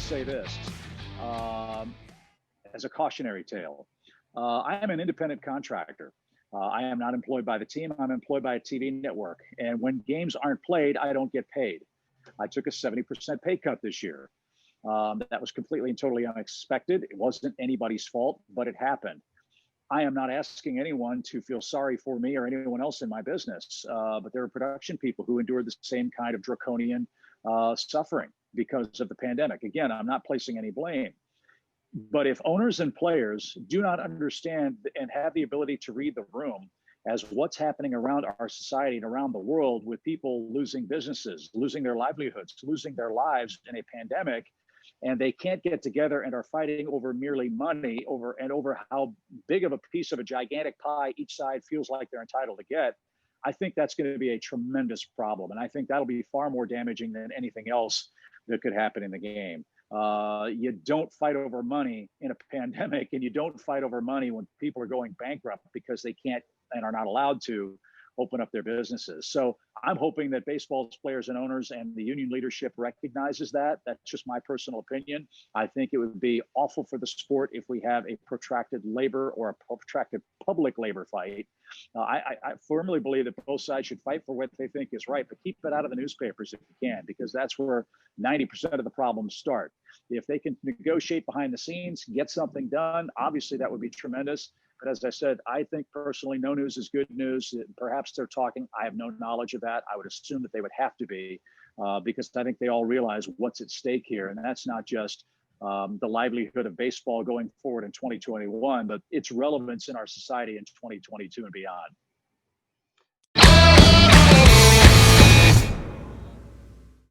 say this um, as a cautionary tale. I am an independent contractor. I am not employed by the team. I'm employed by a TV network. And when games aren't played, I don't get paid. I took a 70% pay cut this year. That was completely and totally unexpected. It wasn't anybody's fault, but it happened. I am not asking anyone to feel sorry for me or anyone else in my business, but there are production people who endured the same kind of draconian suffering because of the pandemic. Again, I'm not placing any blame. But if owners and players do not understand and have the ability to read the room as what's happening around our society and around the world with people losing businesses, losing their livelihoods, losing their lives in a pandemic, and they can't get together and are fighting over merely money over how big of a piece of a gigantic pie each side feels like they're entitled to get, I think that's going to be a tremendous problem. And I think that'll be far more damaging than anything else that could happen in the game. You don't fight over money in a pandemic, and you don't fight over money when people are going bankrupt because they can't and are not allowed to open up their businesses. So I'm hoping that baseball's players and owners and the union leadership recognizes that. That's just my personal opinion. I think it would be awful for the sport if we have a protracted labor or a protracted public labor fight. I firmly believe that both sides should fight for what they think is right, but keep it out of the newspapers if you can, because that's where 90% of the problems start. If they can negotiate behind the scenes, get something done, obviously that would be tremendous. But as I said, I think personally, no news is good news. Perhaps they're talking. I have no knowledge of that. I would assume that they would have to be, because I think they all realize what's at stake here. And that's not just the livelihood of baseball going forward in 2021, but its relevance in our society in 2022 and beyond.